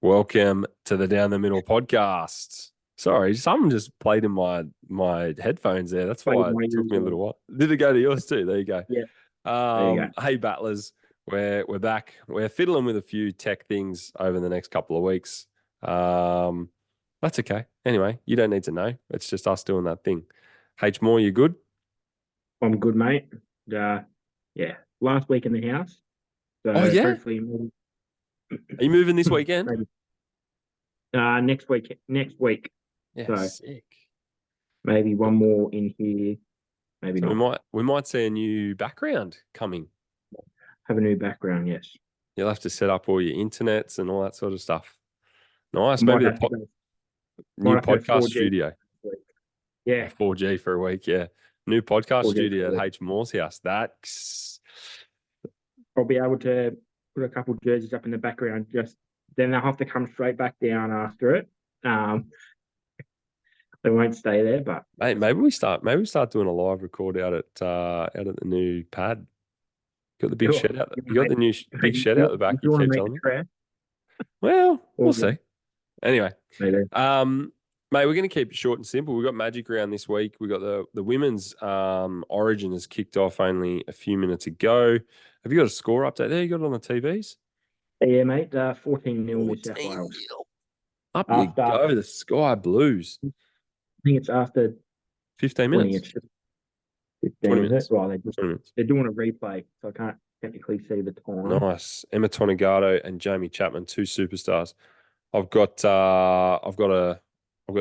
Welcome to the Down the Middle podcast. Sorry, something just played in my headphones there. That's Played why it my took ears me a off. little while. Did it go to yours too? There you go. Yeah, there you go. Hey battlers, we're back. We're fiddling with a few tech things over the next couple of weeks. That's okay. Anyway, you don't need to know. It's just us doing that thing. H Moore, you good? I'm good, mate. Yeah, last week in the house. So Oh yeah. hopefully Are you moving this weekend? maybe next week. Next week. Yeah, So sick. maybe one more in here. Maybe So not. we might see a new background coming. Have a new background, yes. You'll have to set up all your internets and all that sort of stuff. Nice. Might Maybe a have to go, new might have to go podcast 4G studio. next week. Yeah, 4G for a week. Yeah. New podcast 4G for studio a at week. H Moore's house. That's I'll be able to put a couple of jerseys up in the background. Just then they'll have to come straight back down after it. They won't stay there, but mate, maybe we start doing a live record out at the new pad. Got the big shed out. You got the new big shed out the back. If You you want to keep make telling a me. track, Well, we'll or see. Anyway, maybe. Mate, we're going to keep it short and simple. We've got Magic Round this week. We've got the women's Origin has kicked off only a few minutes ago. Have you got a score update there? You got it on the TVs? Yeah, mate. 14-0 New South 14 Wales. nil. Up you After, I go, the Sky Blues. think it's after 15 20. minutes. It's just 15, 20 is minutes. it? Well, 20 minutes. they're doing a replay, so I can't technically see the time. Nice. Emma Tonegado and Jamie Chapman, two superstars. I've got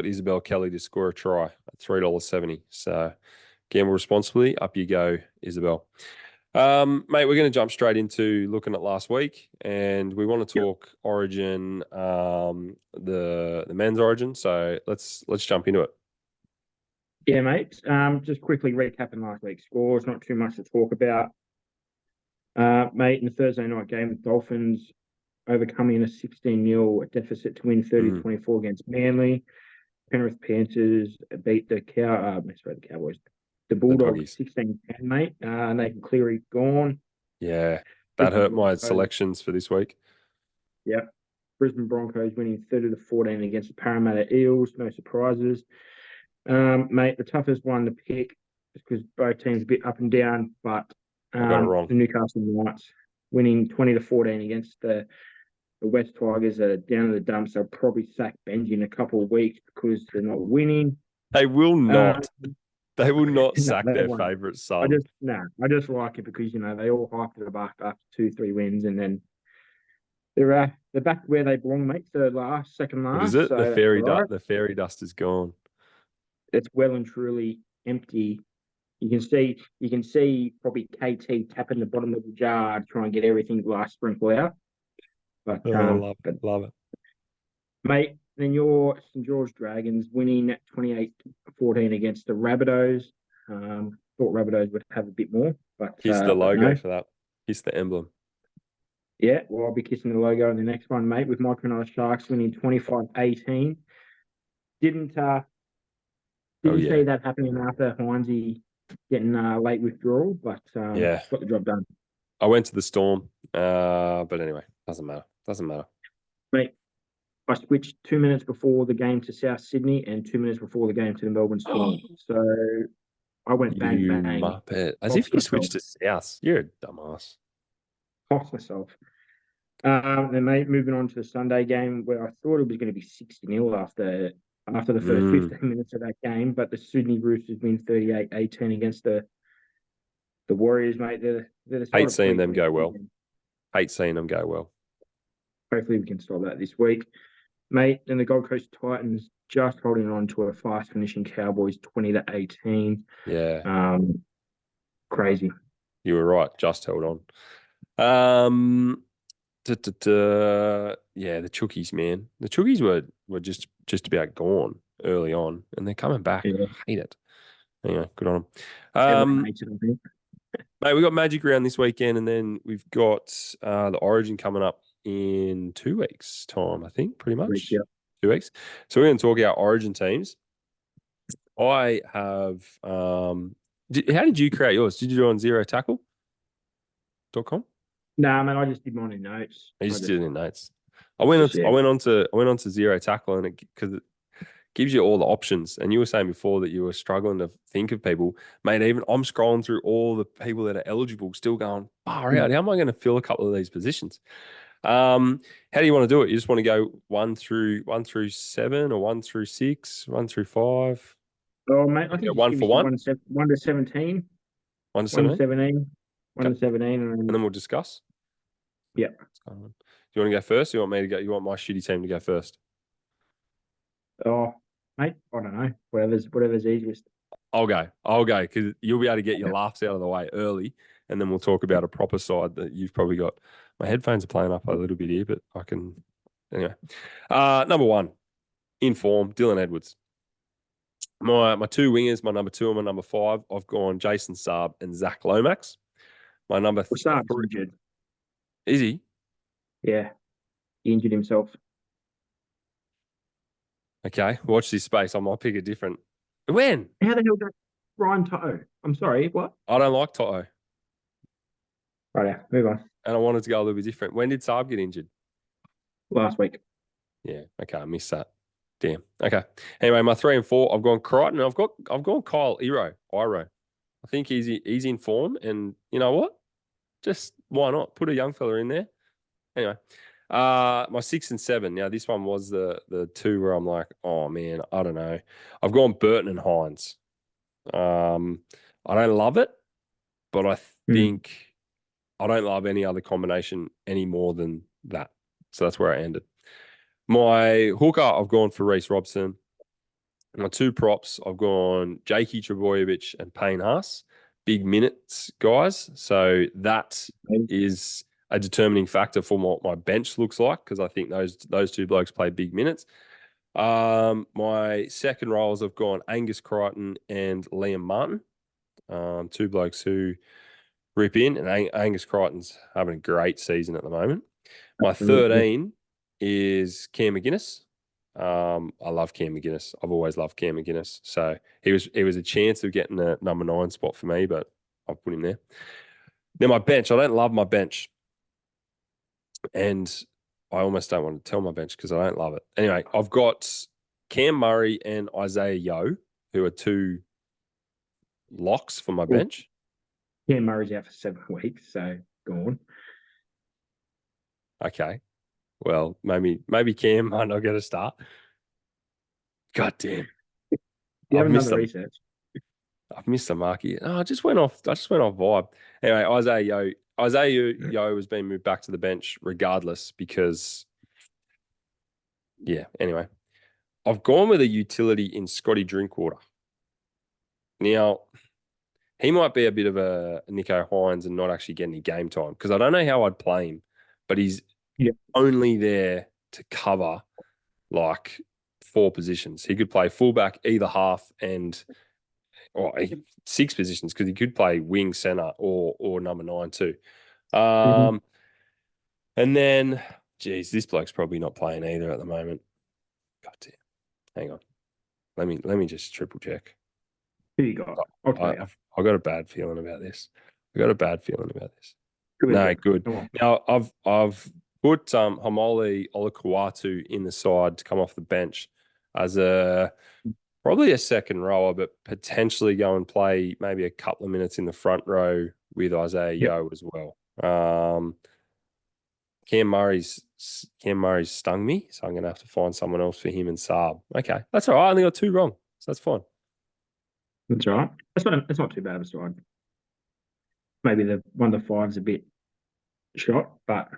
Isabel Kelly to score a try at $3.70. So gamble responsibly. Up you go, Isabel. Mate, we're going to jump straight into looking at last week, and we want to talk Origin, the men's Origin. So let's jump into it. Yeah, mate. Just quickly recapping last week's scores. Not too much to talk about. Mate, in the Thursday night game, the Dolphins overcoming a 16-0 deficit to win 30-24 against Manly. Penrith Panthers beat the Cowboys. The Bulldogs 16-10, mate. Nathan Cleary gone. Yeah, that hurt my selections for this week. Yep. Brisbane Broncos winning 30-14 against the Parramatta Eels. No surprises. Mate, the toughest one to pick just because both teams a bit up and down, but got it wrong. The Newcastle Knights winning 20-14 against the West Tigers are down to the dumps. They'll probably sack Benji in a couple of weeks because they're not winning. They will not. They will not sack their favourite son. I just like it because they all hyped it up after 2-3 wins, and then they're back where they belong, mate. Second last. What is it? So the fairy dust is gone. It's well and truly empty. You can see probably KT tapping the bottom of the jar to try and get everything glass sprinkle out. But love it, mate. Then your St George Dragons winning 28-14 against the Rabbitohs. Thought Rabbitohs would have a bit more, but kiss the logo for that. Kiss the emblem. Yeah, well, I'll be kissing the logo in the next one, mate. With my Cronulla Sharks winning 25-18. Didn't see that happening after Heinze getting late withdrawal, but got the job done. I went to the Storm, but anyway, doesn't matter. Mate, I switched 2 minutes before the game to South Sydney and 2 minutes before the game to the Melbourne Storm. So I went bang, bang. Muppet. As if you switched to South. You're a dumbass. Cost myself. Then, mate, moving on to the Sunday game where I thought it was going to be 60-0 after the first 15 minutes of that game, but the Sydney Roosters win 38-18 against the Warriors, mate. Hate seeing them go well. Hopefully we can stop that this week. Mate, then the Gold Coast Titans just holding on to a fast finishing Cowboys 20-18. Yeah. Crazy. You were right. Just held on. Yeah, the Chookies, man. The Chookies were just about gone early on, and they're coming back. Yeah. I hate it. Anyway, good on them. Mate, we got Magic Round this weekend, and then we've got the Origin coming up in 2 weeks' time, I think, pretty much. 2 weeks. So we're going to talk our Origin teams. I have how did you create yours? Did you do it on zerotackle.com? Nah, man, I just did mine in notes. I just did it in notes. I went Just, on. yeah. I went on to zero tackle, and because it gives you all the options. And you were saying before that you were struggling to think of people, mate. Even I'm scrolling through all the people that are eligible, still going far out. How am I going to fill a couple of these positions? How do you want to do it? You just want to go one through 7, or 1 through 6, 1 through 5? Oh, mate, I think just One give me for some one, 1 to 17, 1 to 17. 1 Okay, to 17, and and then we'll discuss. yeah. What's going on? Do you want to go first? Or you want me to go? You want my shitty team to go first? Oh, mate, I don't know. Whatever's easiest. I'll go because you'll be able to get your laughs out of the way early, and then we'll talk about a proper side that you've probably got. My headphones are playing up a little bit here, but I can anyway. Number 1, in form, Dylan Edwards. My two wingers, my number 2 and my number 5, I've gone Jason Saab and Zach Lomax. My number Well, Saab's 3, injured. is he? Yeah, he injured himself. Okay, watch this space. I might pick a different. When? How the hell did Ryan Toto? I'm sorry, what? I don't like Toto, Right, yeah, move on. and I wanted to go a little bit different. When did Saab get injured? Last week. Yeah, okay, I missed that. Damn. Okay. Anyway, my 3 and 4, I've gone Crichton. I've gone Kyle Iro. I think he's in form, and you know what? Just why not put a young fella in there? Anyway, my 6 and 7. Now this one was the 2 where I'm like, oh man, I don't know. I've gone Burton and Hines. I don't love it, but I think I don't love any other combination any more than that. So that's where I ended. My hooker, I've gone for Reece Robson. My 2 props, I've gone Jakey Trebojevic and Payne Haas. Big minutes, guys. So that is a determining factor for what my bench looks like, because I think those 2 blokes play big minutes. My second roles, I've gone Angus Crichton and Liam Martin. 2 blokes who rip in, and Angus Crichton's having a great season at the moment. My 13 is Cam McGuinness. I love Cam McGuinness. I've always loved Cam McGuinness. So he was a chance of getting the number 9 spot for me, but I've put him there. Now my bench, I don't love my bench, and I almost don't want to tell my bench because I don't love it. Anyway, I've got Cam Murray and Isaiah Yeo, who are 2 locks for my bench. Cam Murray's out for 7 weeks, so go on. Okay. Well, maybe Cam might not get a start. God damn. Do you have another research? I've missed the mark here. No, I just went off vibe. Anyway, Isaiah Yeo has been moved back to the bench regardless because, yeah, anyway. I've gone with a utility in Scotty Drinkwater. Now, he might be a bit of a Nico Hines and not actually get any game time because I don't know how I'd play him, but he's only there to cover like 4 positions. He could play fullback, either half, and 6 positions because he could play wing, center, or number 9 too. And then, geez, this bloke's probably not playing either at the moment. God damn. Hang on. Let me just triple check. Who you got? I got a bad feeling about this. No, good. Now I've put Hamole Olakuatu in the side to come off the bench as probably a second rower, but potentially go and play maybe a couple of minutes in the front row with Isaiah Yeo as well. Cam Murray's stung me, so I'm going to have to find someone else for him and Saab. Okay, that's all right. I only got 2 wrong, so that's fine. That's all right. That's not too bad of a side. Maybe the 1 to 5's a bit shot, but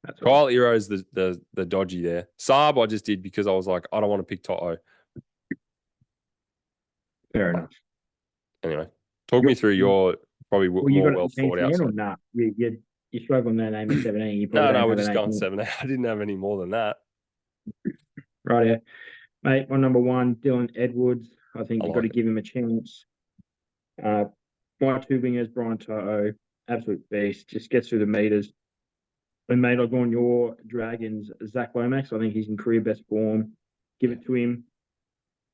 that's Kyle Ero's the dodgy there. Saab I just did because I was like, I don't want to pick Toto. Fair enough. Anyway, talk me through your probably more well thought out. Or nah? You're struggling to name a 17. You no, we're just going 7. I didn't have any more than that. Right, yeah. Mate, my number 1, Dylan Edwards. I think you've got to give him a chance. My 2 wingers, Brian Toto, absolute beast, just gets through the meters. And mate, I've gone your Dragons, Zach Lomax. I think he's in career best form. Give it to him.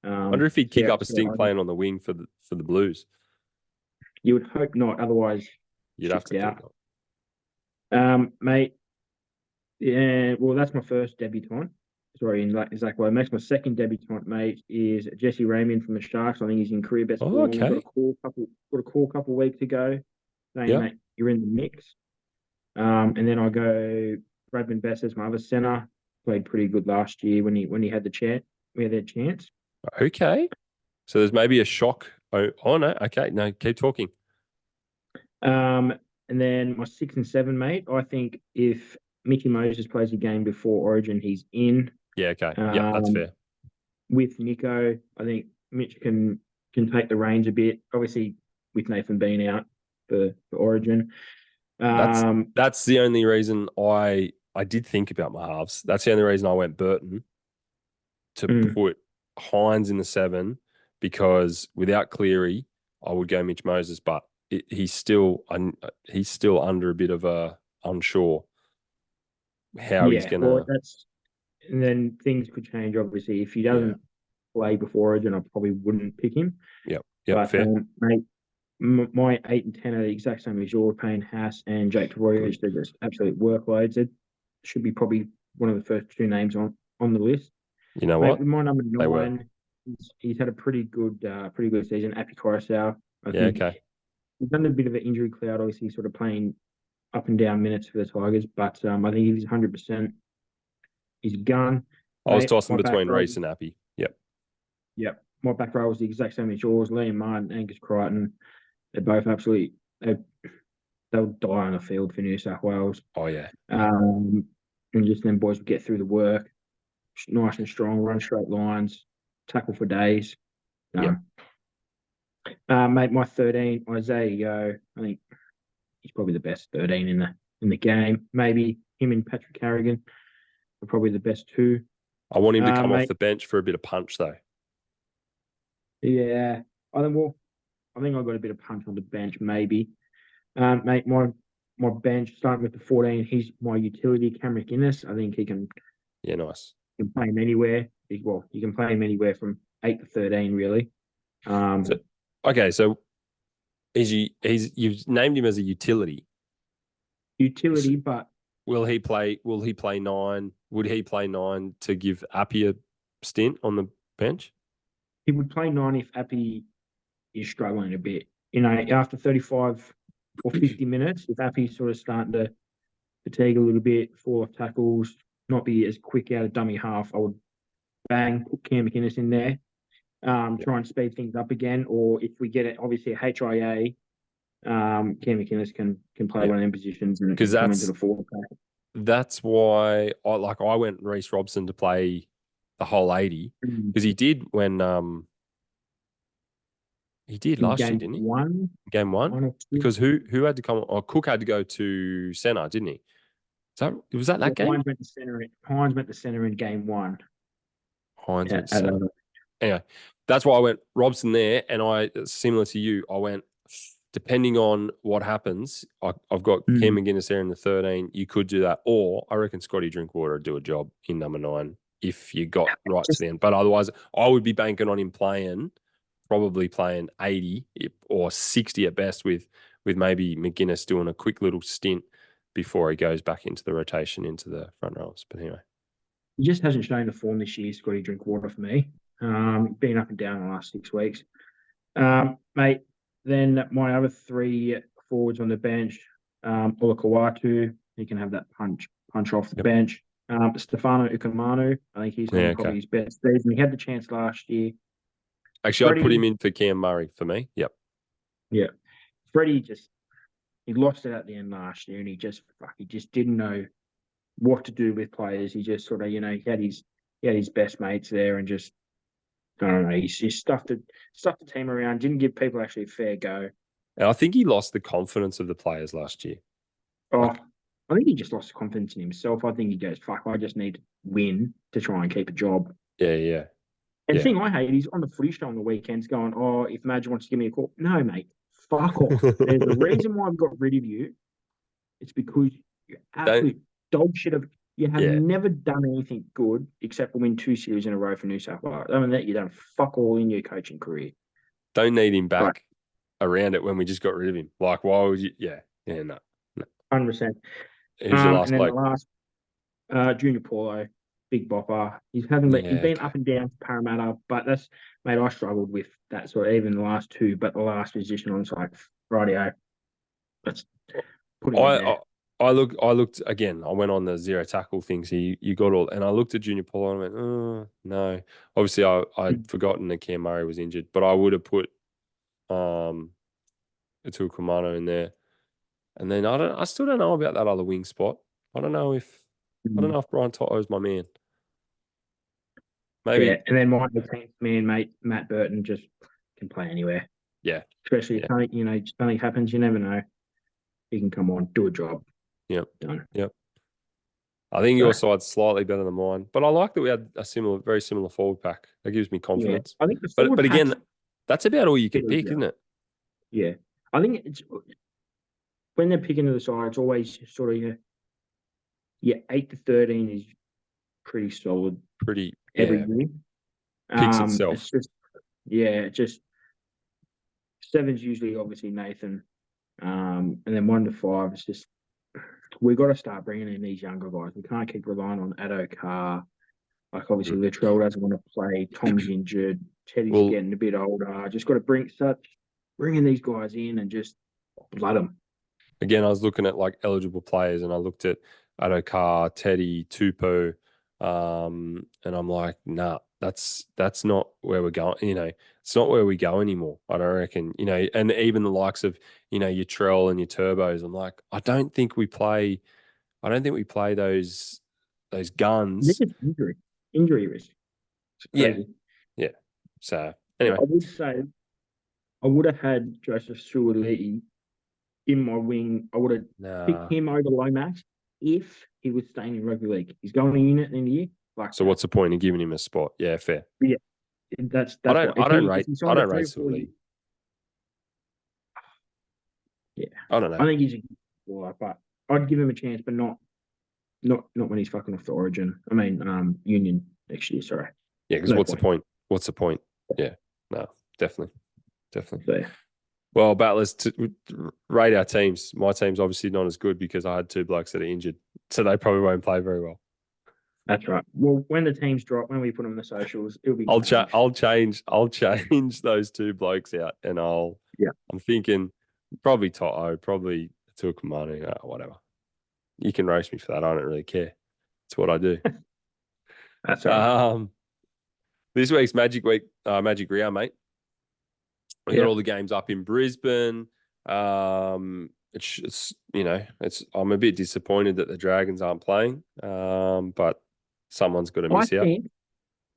I wonder if he'd kick up a stink playing on the wing for the Blues. You would hope not, otherwise you'd have to think not. Mate, Yeah, well, that's my first debutant. Sorry, in Zach Lowe. Makes my second debutant, mate, is Jesse Raymond from the Sharks. I think he's in career best Oh, form. okay. Got a call couple weeks ago saying, Yep. mate, you're in the mix. And then I go Bradman Best as my other centre. Played pretty good last year when he had the chance. We had that chance. Okay. So there's maybe a shock. Oh no. Okay. No, keep talking. And then my 6 and 7, mate. I think if Mickey Moses plays a game before Origin, he's in. Yeah. Okay. Yep. That's fair. With Nico, I think Mitch can take the reins a bit. Obviously, with Nathan being out for Origin. That's the only reason I did think about my halves. That's the only reason I went Burton to put Hines in the 7, because without Cleary, I would go Mitch Moses, but he's still under a bit of a unsure how he's gonna. Well, and then things could change. Obviously, if he doesn't play before Origin, I probably wouldn't pick him. Yep. But Fair. mate, my 8 and 10 are the exact same as your Payne Haas and Jake Royage. They're just absolute workloads. It should be probably one of the first 2 names on the list. You know mate, what? with my number They were. 9, he's had a pretty good season. Appy Coruscant. I think Okay. he's done a bit of an injury cloud. Obviously, sort of playing up and down minutes for the Tigers, but I think he's 100%. He's a gun. I was Mate, tossing my back between row- Reese and Appy. Yep. Yep. My back row was the exact same as yours. Liam Martin, Angus Crichton. They're both absolutely. They'll die on the field for New South Wales. Oh yeah. And just them boys would get through the work, nice and strong, run straight lines, tackle for days. Yep. Mate, my 13, Isaiah Yeo. I think he's probably the best 13 in the game. Maybe him and Patrick Carrigan are probably the best 2. I want him to come mate, off the bench for a bit of punch, though. Yeah, I think I've got a bit of punch on the bench, maybe. Mate, my bench starting with the 14. He's my utility, Cam McInnes. I think he can. Yeah, nice. You can play him anywhere. You can play him anywhere from 8 to 13, really. So you've named him as a utility. Utility, but will he play 9? Would he play 9 to give Appy a stint on the bench? He would play 9 if Appy is struggling a bit. After 35 or 50 minutes, if Appy's sort of starting to fatigue a little bit, fall off tackles, not be as quick out of dummy half, I would put Cam McInnes in there, try and speed things up again. Or if we get it, obviously a HIA, Cam McInnes can play one of them positions and come into the forward pack. That's why I went Reece Robson to play the whole 80, because he did when he did last year, didn't he? Game one, because who had to come? Oh, Cook had to go to centre, didn't he? Was that game? Hines went to centre in game 1. Hines went to centre. Anyway, that's why I went Robson there, and I, similar to you, I went, depending on what happens, I've got Cam McInnes there in the 13. You could do that, or I reckon Scotty Drinkwater would do a job in number 9 if you got right to the end. But otherwise, I would be banking on him probably playing 80 or 60 at best, with maybe McInnes doing a quick little stint before he goes back into the rotation into the front rows. But anyway, he just hasn't shown the form this year, Scotty Drinkwater, for me. Been up and down the last 6 weeks. Mate, then my other 3 forwards on the bench, Ola Kawatu, he can have that punch off the bench. Stefano Ukamanu, I think he's probably his best season. He had the chance last year. Actually, I'd put him in for Cam Murray for me. Yep. Yeah. Freddie he lost it at the end last year, and he just didn't know what to do with players. He just sort of, he had his best mates there, and just, I don't know, he stuffed the team around, didn't give people actually a fair go. And I think he lost the confidence of the players last year. I think he just lost confidence in himself. I think he goes, fuck, I just need to win to try and keep a job. Yeah. And the thing I hate, he's on the footy show on the weekends going, if Madge wants to give me a call. No, mate, fuck off. There's a reason why I've got rid of you. It's because you're absolute dog shit. You have never done anything good except for win 2 series in a row for New South Wales. I mean, that you've done fuck all in your coaching career. Don't need him back around it when we just got rid of him. Like, why would you? Yeah, no. 100%. Who's your last bloke? Junior Paulo, big bopper. He's been okay. up and down for Parramatta, but mate, I struggled with that sort of even the last two, but the last position on like Friday, let's put him in there. I looked again. I went on the zero tackle thing. So you got all, and I looked at Junior Paulo and I went, oh no. Obviously, I'd forgotten that Cam Murray was injured, but I would have put Atul Kumano in there. And then I still don't know about that other wing spot. I don't know if Brian Toto's my man. Maybe. Yeah, and then my team's man, mate, Matt Burton just can play anywhere. Yeah. Especially if something happens, you never know. He can come on, do a job. Yep. Done. Yep. I think your side's slightly better than mine, but I like that we had very similar forward pack. That gives me confidence. Yeah, I think the but again, that's about all you can pick, isn't it? Yeah, I think it's when they're picking to the side, it's always sort of 8 to 13 is pretty solid. Pretty every year. Picks itself. It's just 7's usually obviously Nathan, and then 1 to 5 is just we've got to start bringing in these younger guys. We can't keep relying on Addo Carr. Like obviously Latrell doesn't want to play. Tom's injured. Teddy's getting a bit older. Just got to bringing these guys in and just blood them. Again, I was looking at like eligible players, and I looked at Addo Carr, Teddy, Tupou, and I'm like, nah, that's not where we're going. It's not where we go anymore. I don't reckon. And even the likes of your Trell and your Turbos. I'm like, I don't think we play those guns. This is injury risk. Yeah. So anyway, I would say I would have had Joseph Suoliti in my wing. I would have picked him over Lomax if he was staying in rugby league. He's going to unit in the year. So what's the point in giving him a spot? Yeah, fair. Yeah, that's I don't rate Suoliti. Yeah, I don't know. I think he's a good baller, but I'd give him a chance, but not when he's fucking off the Origin. I mean, Union next year. Sorry. Yeah, because what's the point? What's the point? Yeah, no, definitely. So, yeah. Well, battlers, to rate our teams. My team's obviously not as good because I had 2 blokes that are injured, so they probably won't play very well. That's right. Well, when the teams drop, when we put them in the socials, it'll be. I'll change those 2 blokes out, and I'm thinking probably Toto, probably Tukumanu, whatever. You can roast me for that. I don't really care. It's what I do. That's right. This week's Magic Week, Magic Round, mate. We got all the games up in Brisbane. I'm a bit disappointed that the Dragons aren't playing, but someone's got to miss out.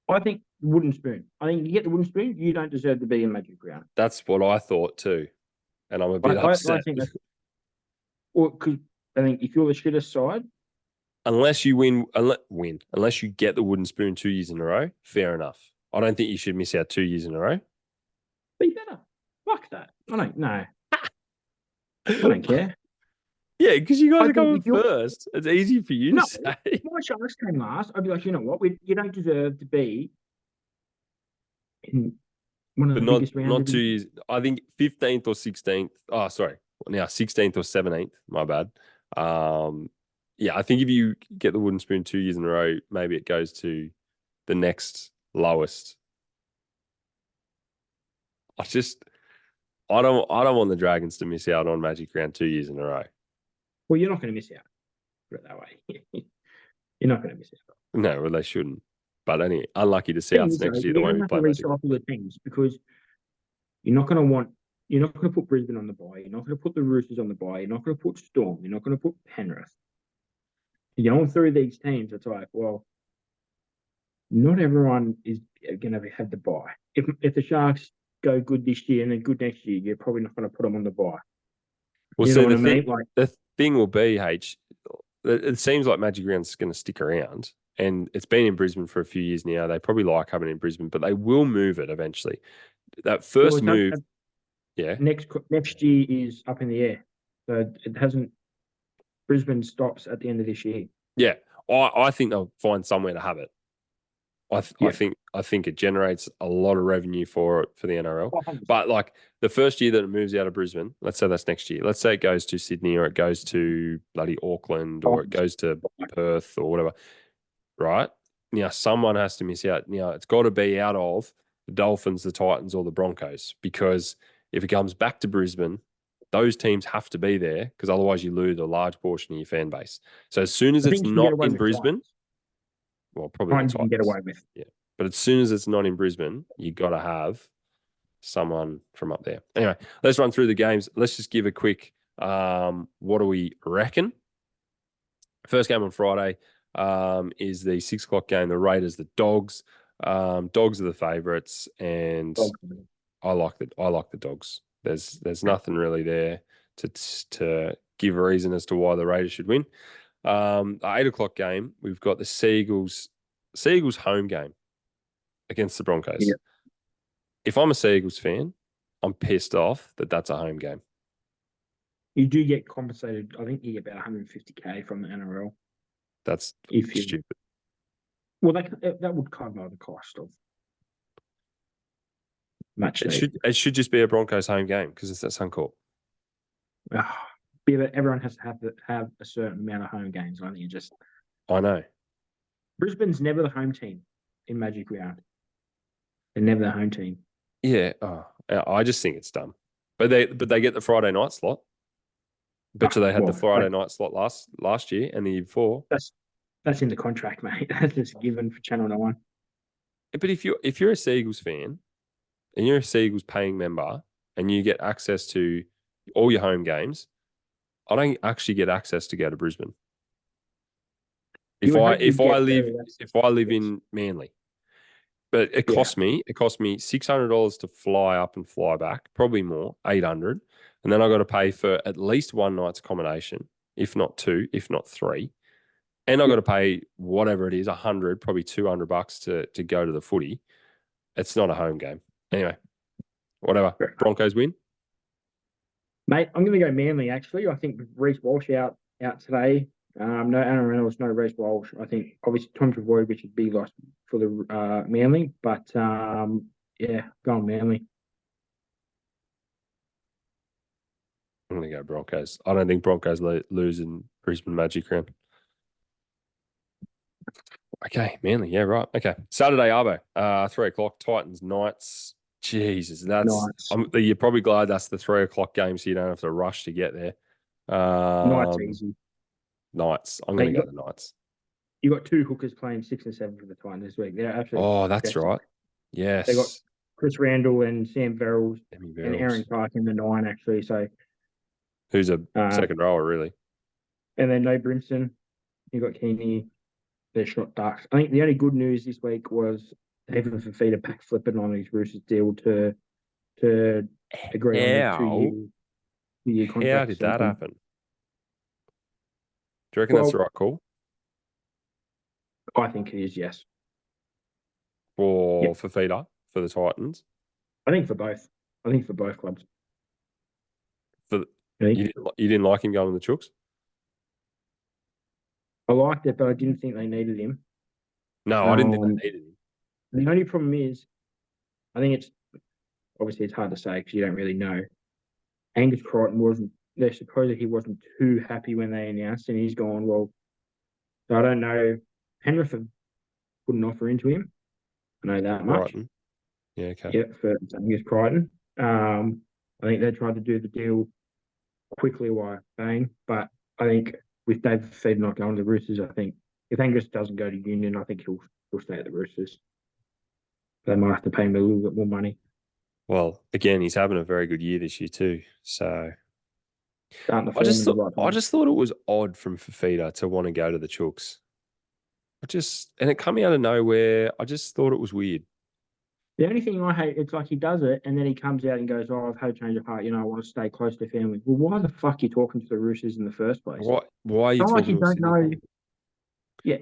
I think wooden spoon. I think you get the wooden spoon, you don't deserve to be in Magic Round. That's what I thought too, and I'm a bit upset. Because I think if you're the shittest side, unless you unless you get the wooden spoon 2 years in a row, fair enough. I don't think you should miss out 2 years in a row. Be better. Fuck that. I don't know. I don't care. Yeah, because you guys are going first. It's easy for you to say. If my Sharks came last, I'd be like, you know what? You don't deserve to be in one of the biggest rounds. Not 2 years. I think 15th or 16th. Oh, sorry. Now 16th or 17th. My bad. I think if you get the wooden spoon 2 years in a row, maybe it goes to the next lowest. I don't want the Dragons to miss out on Magic Round 2 years in a row. Well, you're not going to miss out. Put it that way. You're not going to miss out. No, well, they shouldn't. But anyway, unlucky to see us next year. You're going to have to recycle the teams because you're not going to put Brisbane on the bye. You're not going to put the Roosters on the bye. You're not going to put Storm. You're not going to put Penrith. You're going through these teams. It's like, well, not everyone is going to have the bye. If the Sharks go good this year and then good next year, you're probably not going to put them on the bye. Well, the thing will be, it seems like Magic Round's going to stick around, and it's been in Brisbane for a few years now. They probably like having it in Brisbane, but they will move it eventually. That first move, next year is up in the air, so it hasn't. Brisbane stops at the end of this year. Yeah, I think they'll find somewhere to have it. I think it generates a lot of revenue for the NRL. 100%. But like the first year that it moves out of Brisbane, let's say that's next year. Let's say it goes to Sydney or it goes to bloody Auckland or it goes to Perth or whatever. Right? Now someone has to miss out. Now it's got to be out of the Dolphins, the Titans, or the Broncos, because if it comes back to Brisbane, those teams have to be there because otherwise you lose a large portion of your fan base. So as soon as I it's think you can get not away in with Brisbane, Giants. well, probably the Giants you can get Titans. away with. Yeah. But as soon as it's not in Brisbane, you got to have someone from up there. Anyway, let's run through the games. Let's just give a quick what do we reckon? First game on Friday is the 6 o'clock game. The Raiders, the Dogs. Dogs are the favourites, and I like the Dogs. There's nothing really there to give a reason as to why the Raiders should win. The 8 o'clock game, we've got the Seagulls home game against the Broncos. Yeah. If I'm a Seagulls fan, I'm pissed off that that's a home game. You do get compensated. I think you get about 150K from the NRL. That's stupid. Well, that would cover the cost of match day. It should just be a Broncos home game because it's at Suncorp. Yeah, but everyone has to have a certain amount of home games. I think I know. Brisbane's never the home team in Magic Round. They're never the home team. Yeah. Oh, I just think it's dumb. But they get the Friday night slot. Bet you they had the Friday night slot last year and the year before. That's in the contract, mate. That's just given for Channel 9. But if you're a Seagulls fan and you're a Seagulls paying member and you get access to all your home games, I don't actually get access to go to Brisbane. If I live in Manly. But it cost me $600 to fly up and fly back, probably more, $800. And then I got to pay for at least one night's accommodation, if not two, if not three. And I got to pay whatever it is, $100, probably $200 to go to the footy. It's not a home game. Anyway, whatever. Broncos win. Mate, I'm going to go Manly, actually. I think Reece Walsh out today. No Aaron Reynolds, no Reece Walsh. I think, obviously, Tom Travoy, which would be lost for the Manly. But, yeah, go on Manly. I'm going to go Broncos. I don't think Broncos lose in Brisbane Magic Round. Okay, Manly. Yeah, right. Okay. Saturday, Arvo. 3 o'clock, Titans, Knights. Jesus, you're probably glad that's the 3 o'clock game so you don't have to rush to get there. Knights easy. Knights. I'm going to go the Knights. You got two hookers playing 6 and 7 for the Titans this week. They're absolutely. Oh, that's right. Yes. They got Chris Randall and Sam Verrills and Aaron Clark in the 9, actually. So, who's a second rower, really? And then no Brimson. You got Keeney. They're shot ducks. I think the only good news this week was David Fafita backflipping on his Roosters deal to agree on the 2-year contract. How did that happen? Do you reckon that's the right call? I think it is, yes. For Fafita, for the Titans? I think for both. I think for both clubs. You didn't like him going to the Chooks? I liked it, but I didn't think they needed him. No, I didn't think they needed him. The only problem is, I think it's hard to say because you don't really know. Angus Crichton supposedly he wasn't too happy when they announced, and he's gone, well, so I don't know. Penrith have put an offer into him. I know that much. Crichton. Yeah, okay. Yeah, for Angus Crichton. I think they tried to do the deal quickly while bang, but I think with David Fafita not going to the Roosters, I think if Angus doesn't go to Union, I think he'll stay at the Roosters. They might have to pay him a little bit more money. Well, again, he's having a very good year this year too. So I just thought it was odd from Fafita to want to go to the Chooks. And it coming out of nowhere. I just thought it was weird. The only thing I hate, it's like he does it and then he comes out and goes, "Oh, I've had a change of heart. I want to stay close to family." Well, why the fuck are you talking to the Roosters in the first place? Why are you talking like you don't know? Yeah,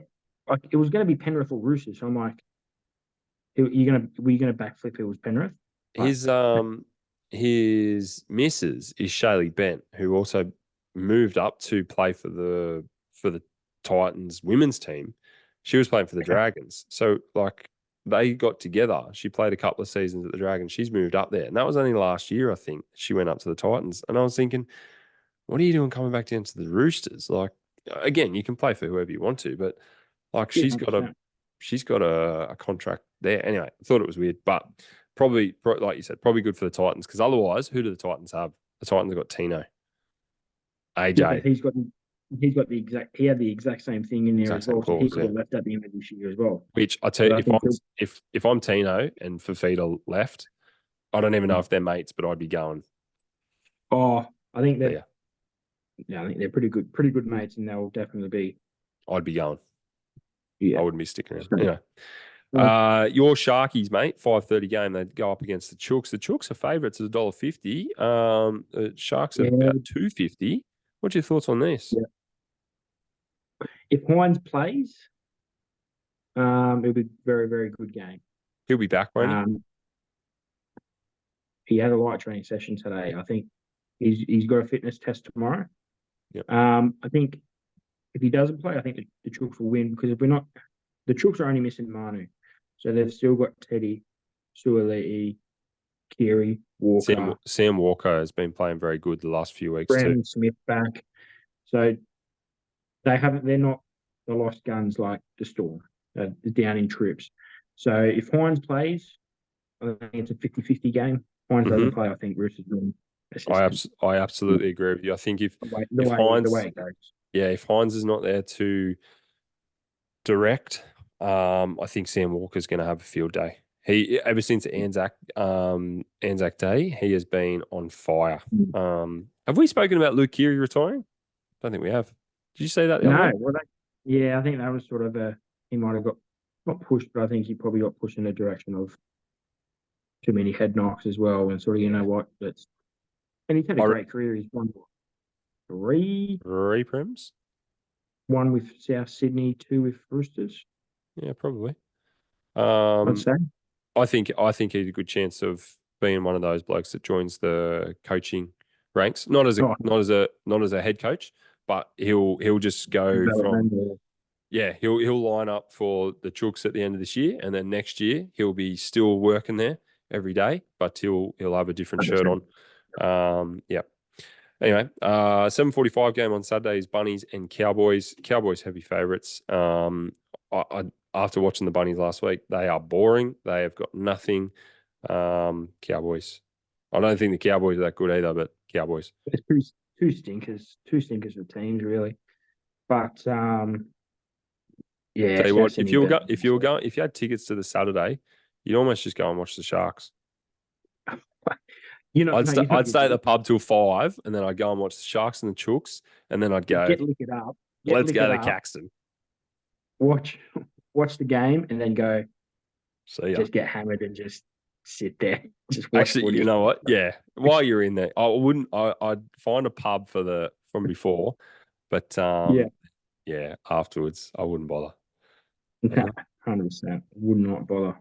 like it was going to be Penrith or Roosters. So I'm like, were you going to backflip? It was Penrith. His missus is Shaylee Bent, who also moved up to play for the Titans women's team. She was playing for the Dragons. So, like, they got together. She played a couple of seasons at the Dragons. She's moved up there. And that was only last year, I think. She went up to the Titans. And I was thinking, what are you doing coming back down to the Roosters? Like, again, you can play for whoever you want to, but like Yeah, she's got a contract there. Anyway, I thought it was weird, but probably, like you said, probably good for the Titans, because otherwise, who do the Titans have? The Titans have got Tino, yeah, but AJ, he had the exact same thing in there exact as same well. So he calls, could yeah. have left at the end of this year as well. Which I tell But you, I think if I'm Tino and Fafita left, I don't even know if they're mates, but I'd be going. oh, I think But that yeah, I think they're pretty good mates, and they'll definitely be. I'd be going. Yeah, I wouldn't be sticking around. so, Anyway, your Sharkies, mate, 5:30 game. They go up against the Chooks. The Chooks are favourites at $1.50. The Sharks are yeah, about $2.50. What's your thoughts on this? yeah. If Hines plays, it'll be a very, very good game. He'll be back, won't he? He had a light training session today. I think he's got a fitness test tomorrow. Yep. I think if he doesn't play, I think the Chooks will win, because if we're not, the Chooks are only missing Manu, so they've still got Teddy, Suoliti, Kiri, Walker, Sam Walker has been playing very good the last few weeks too. Brandon Smith back. So they're not the lost guns like the Storm, down in troops. So if Hines plays, I think it's a 50-50 game. Hines doesn't play, I think Roosters win. I absolutely agree with you. I think if the way it goes. Yeah, if Hines is not there to direct, I think Sam Walker's going to have a field day. He, ever since Anzac Day, he has been on fire. Have we spoken about Luke Keary retiring? Don't think we have. Did you say that the other No, yeah, I think that was sort of he might have got not pushed, but I think he probably got pushed in the direction of too many head knocks as well, and sort of, you know what, and he's had a great career. He's won three prems, one with South Sydney, two with Roosters. Yeah, probably. I'd say. I think he's a good chance of being one of those blokes that joins the coaching ranks, not as a head coach, but he'll just go from he'll line up for the Chooks at the end of this year, and then next year he'll be still working there every day, but he'll have a different shirt on. Yeah. Anyway, 7:45 game on Saturday is Bunnies and Cowboys. Cowboys heavy favourites. After watching the Bunnies last week, they are boring. They have got nothing. Cowboys. I don't think the Cowboys are that good either, but Cowboys. It's two stinkers of teams, really. But yeah. Tell you what, if you had tickets to the Saturday, you'd almost just go and watch the Sharks. I'd stay at the pub till 5, and then I'd go and watch the Sharks and the Chooks, and then I'd go. Lick it up. Let's go to Caxton. Watch the game, and then go. See ya. Just get hammered and just sit there. Just watch Actually, footy. you know what? Yeah, while you're in there, I'd find a pub from before, but yeah, afterwards I wouldn't bother. 100%. Would not bother.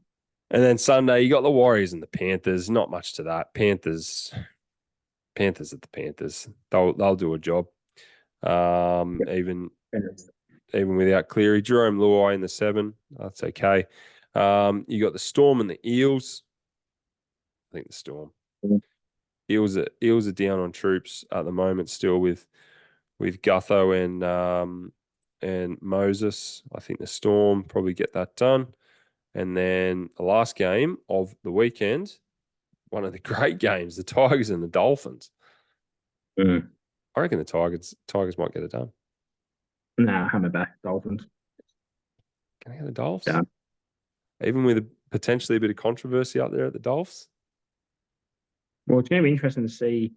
And then Sunday, you got the Warriors and the Panthers. Not much to that. Panthers at the Panthers. They'll do a job. Even without Cleary. Jerome Luai in the 7. That's okay. You got the Storm and the Eels. I think the Storm. Eels are down on troops at the moment still with Gutho and Moses. I think the Storm probably get that done. And then the last game of the weekend, one of the great games, the Tigers and the Dolphins. I reckon the Tigers might get it done. Nah, hammerback Dolphins. Can I get the Dolphins? Yeah. Even with potentially a bit of controversy out there at the Dolphins? Well, it's going to be interesting to see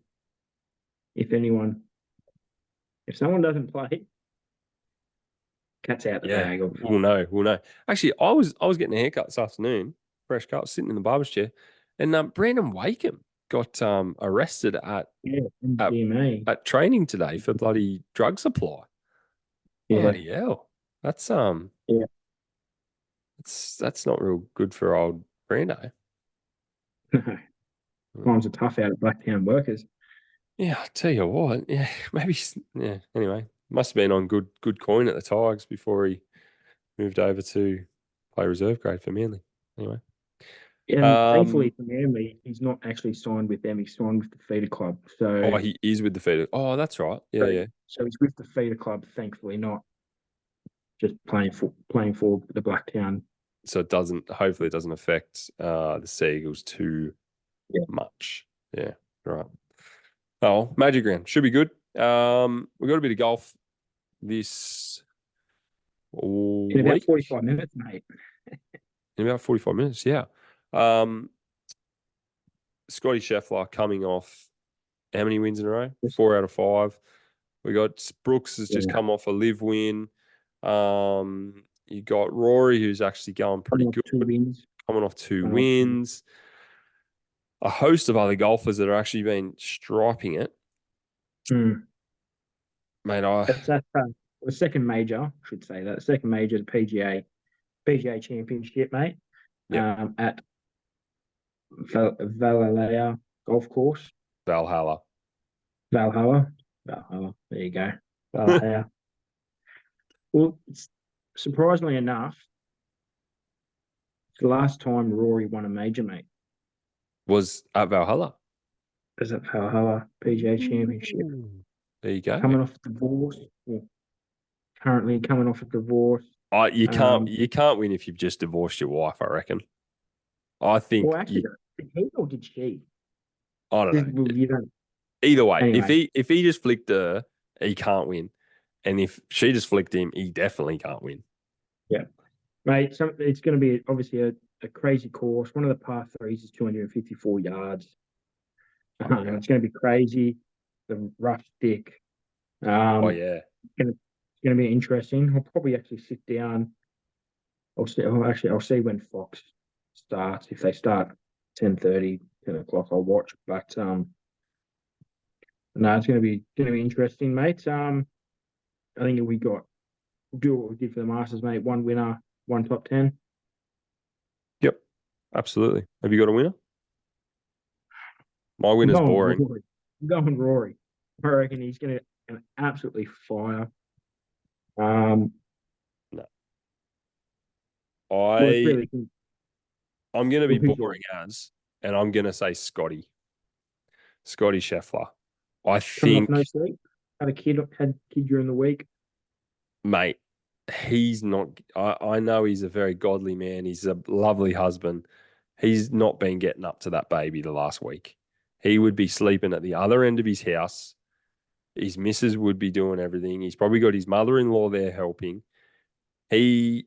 if someone doesn't play, cat's out the bag. We'll know. Actually, I was getting a haircut this afternoon, fresh cut, sitting in the barber's chair, and Brandon Wakeham got arrested at training today for bloody drug supply. Yeah. Bloody hell. That's that's not real good for old Brando. No. Times are tough out at Blacktown workers. Yeah, I'll tell you what. Yeah, maybe. Yeah. Anyway, must have been on good coin at the Tigers before he moved over to play reserve grade for Manly. Anyway. And thankfully for me, he's not actually signed with them. He's signed with the feeder club. So, Oh, he is with the feeder. Oh, that's right. Yeah, yeah. so he's with the feeder club. Thankfully, not just playing for the Blacktown. So hopefully it doesn't affect the Sea Eagles too much. Yeah, right. Oh, Magic Round should be good. We got a bit of golf this In about week. 45 minutes, mate. In about 45 minutes, yeah. Scotty Scheffler coming off how many wins in a row? 4 out of 5. We got Brooks has just come off a live win. You got Rory, who's actually going pretty good. 2 wins. Coming off 2 wins. A host of other golfers that are actually been striping it. Mate, It's at the second major, I should say that. Second major, the PGA Championship, mate. Yep. At Valhalla Golf Course. Valhalla. There you go. Valhalla. Well, surprisingly enough, it's the last time Rory won a major, mate. Was at Valhalla. Is at Valhalla PGA Championship. There you go. Coming off a divorce. Currently coming off a divorce. You can't win if you've just divorced your wife, I reckon. I think. Well, actually, did he or did she? I don't know. You don't. Either way, Anyway. if he just flicked her, he can't win. And if she just flicked him, he definitely can't win. Yeah. Mate, it's going to be obviously a crazy course. One of the par threes is 254 yards. It's going to be crazy. The rough stick. Oh, yeah. It's going to be interesting. I'll probably actually sit down. I'll see when Fox starts. If they start 10:30, 10 o'clock, I'll watch. But no, it's going to be interesting, mate. I think we'll do what we did for the Masters, mate. 1 winner, 1 top 10. Yep, absolutely. Have you got a winner? My winner's boring. I'm going Rory. I reckon he's going to absolutely fire. No. I'm going to be boring and I'm going to say Scotty Scheffler. I think. No sleep. Had kid during the week. Mate, he's not. I know he's a very godly man. He's a lovely husband. He's not been getting up to that baby the last week. He would be sleeping at the other end of his house. His missus would be doing everything. He's probably got his mother-in-law there helping. He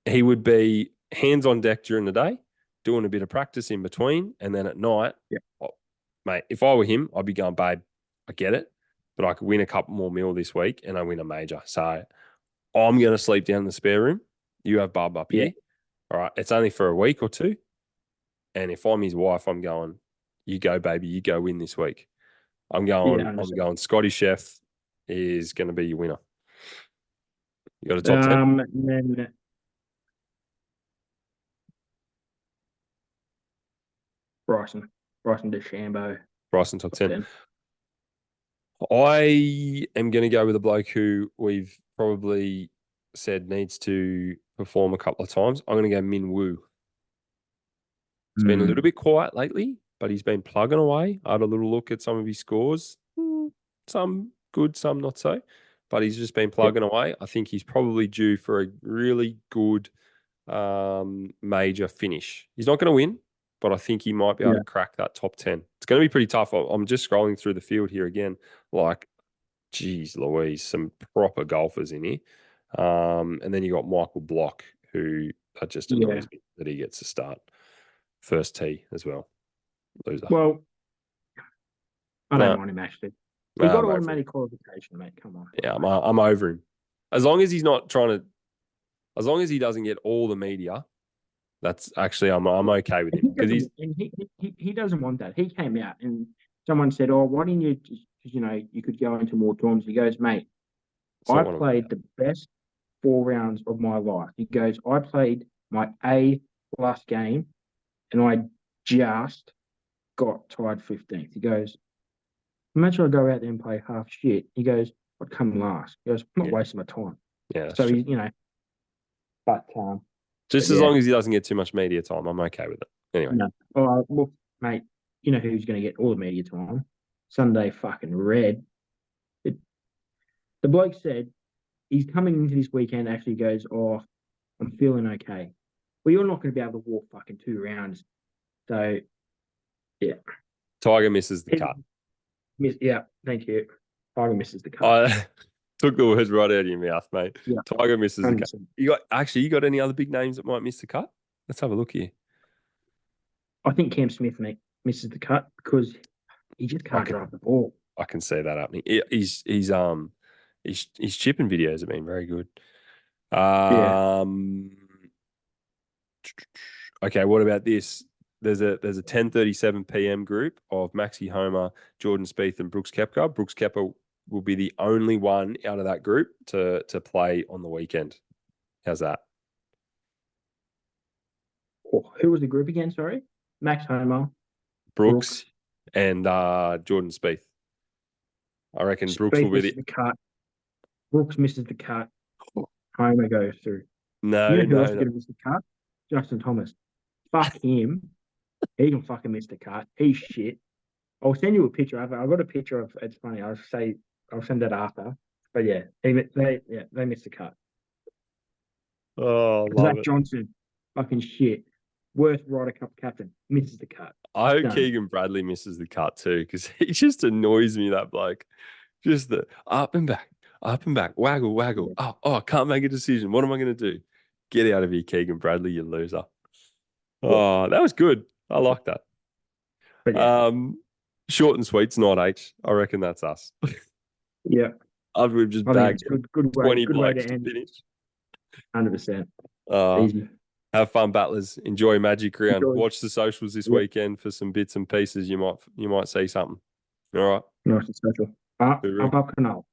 would be hands on deck during the day, doing a bit of practice in between, and then at night, mate, if I were him, I'd be going, babe, I get it, but I could win a couple more mil this week and I win a major. So I'm going to sleep down in the spare room. You have Bub up here. All right, it's only for a week or 2. And if I'm his wife, I'm going, you go, baby, you go win this week. I'm going Scotty Chef is going to be your winner. You got a top 10? And then Bryson DeChambeau. Bryson top 10. I am going to go with a bloke who we've probably said needs to perform a couple of times. I'm going to go Min Woo. It's been a little bit quiet lately, but he's been plugging away. I had a little look at some of his scores. Some good, some not so. But he's just been plugging away. I think he's probably due for a really good major finish. He's not going to win, but I think he might be able to crack that top 10. It's going to be pretty tough. I'm just scrolling through the field here again. Like, geez Louise, some proper golfers in here. And then you got Michael Block, who that just annoys me that he gets to start first tee as well. Loser. Well, I don't want him actually. He got automatic qualification, mate. Come on. Yeah, I'm over him. As long as he's not as long as he doesn't get all the media, that's actually I'm okay with him because he doesn't want that. He came out and someone said, "Oh, why didn't you? You could go into more tournaments." He goes, "Mate, I played the best 4 rounds of my life." He goes, "I played my A+ game, and I just got tied 15th." He goes, "Imagine I go out there and play half shit." He goes, "I'd come last." He goes, "I'm not wasting my time." Yeah. So he's, but Just as long as he doesn't get too much media time, I'm okay with it. Anyway. No. Oh, well, mate, you know who's going to get all the media time? Sunday fucking Red. The bloke said he's coming into this weekend, actually goes, oh, I'm feeling okay. Well, you're not going to be able to walk fucking 2 rounds. So, yeah. Tiger misses the cut. Yeah, thank you. Tiger misses the cut. I took the words right out of your mouth, mate. Yeah. Tiger misses 100%. The cut. You got any other big names that might miss the cut? Let's have a look here. I think Cam Smith, mate, misses the cut because he just can't drive the ball. I can see that happening. His chipping videos have been very good. Okay, what about this? There's a 10:37 p.m. group of Maxi Homer, Jordan Spieth, and Brooks Koepka. Brooks Koepka will be the only one out of that group to play on the weekend. How's that? Oh, who was the group again? Sorry, Max Homer, Brooks, and Jordan Spieth. I reckon Brooks will be the cut. Brooks misses the cut. Homer goes through. No, you know who else is going to miss the cut? Justin Thomas. Fuck him. He can fucking miss the cut. He's shit. I'll send you a picture. I've got a picture of. It's funny. I'll send that after. But yeah, they missed the cut. Oh, Zach Johnson, fucking shit. Worst Ryder Cup captain, misses the cut. I hope Keegan Bradley misses the cut too, because he just annoys me, that bloke. Just the up and back, waggle, waggle. Yeah. Oh, I can't make a decision. What am I going to do? Get out of here, Keegan Bradley, you loser. Oh, that was good. I like that. But yeah. Short and sweet's not H. I reckon that's us. Yeah. After we've just bagged good 20 blokes to finish. 100%. Easy. Have fun, battlers. Enjoy Magic Round. Watch the socials this weekend for some bits and pieces. You might see something. All right. Nice and special. Up canal.